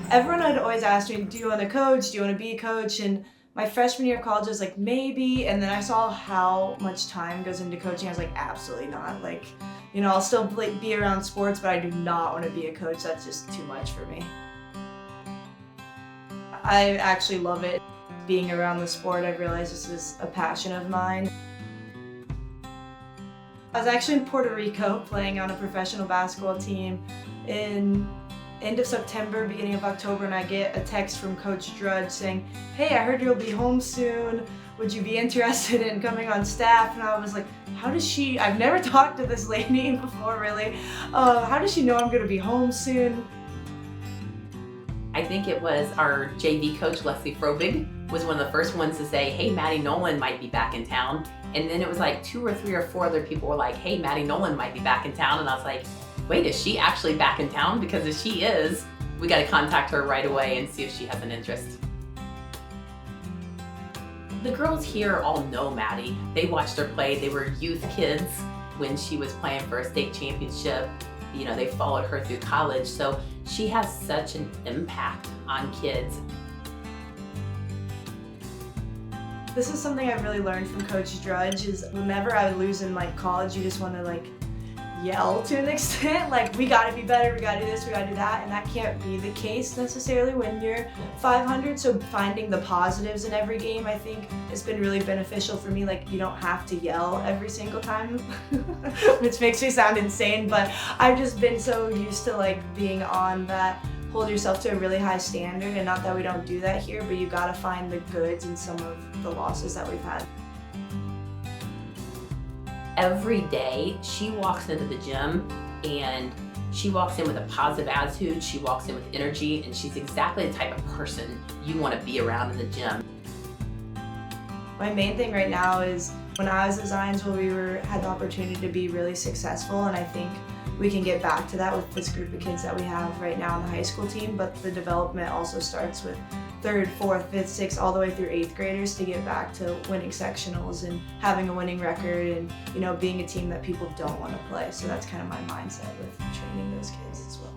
Everyone had always asked me, do you want to coach? Do you want to be a coach? And my freshman year of college, I was like, maybe. And then I saw how much time goes into coaching. I was like, absolutely not. Like, you know, I'll still be around sports, but I do not want to be a coach. That's just too much for me. I actually love it. Being around the sport, I've realized this is a passion of mine. I was actually in Puerto Rico playing on a professional basketball team in end of September, beginning of October, and I get a text from Coach Drudge saying, hey, I heard you'll be home soon. Would you be interested in coming on staff? And I was like, how does she, I've never talked to this lady before really. How does she know I'm gonna be home soon? I think it was our JV coach, Leslie Frobig, was one of the first ones to say, hey, Maddie Nolan might be back in town. And then it was like 2 or 3 or 4 other people were like, hey, Maddie Nolan might be back in town. And I was like, wait, is she actually back in town? Because if she is, we got to contact her right away and see if she has an interest. The girls here all know Maddie. They watched her play. They were youth kids when she was playing for a state championship. You know, they followed her through college. So she has such an impact on kids. This is something I've really learned from Coach Drudge is whenever I would lose in like college, you just want to like yell to an extent, like we gotta be better, we gotta do this, we gotta do that, and that can't be the case necessarily when you're 500. So finding the positives in every game, I think, has been really beneficial for me. Like you don't have to yell every single time, which makes me sound insane, but I've just been so used to like being on that hold yourself to a really high standard, and not that we don't do that here, but you gotta find the goods in some of the losses that we've had. Every day she walks into the gym and she walks in with a positive attitude, she walks in with energy, and she's exactly the type of person you want to be around in the gym. My main thing right now is when I was at Zionsville, we had the opportunity to be really successful, and I think we can get back to that with this group of kids that we have right now on the high school team, but the development also starts with 3rd, 4th, 5th, 6th, all the way through 8th graders to get back to winning sectionals and having a winning record and, you know, being a team that people don't want to play. So that's kind of my mindset with training those kids as well.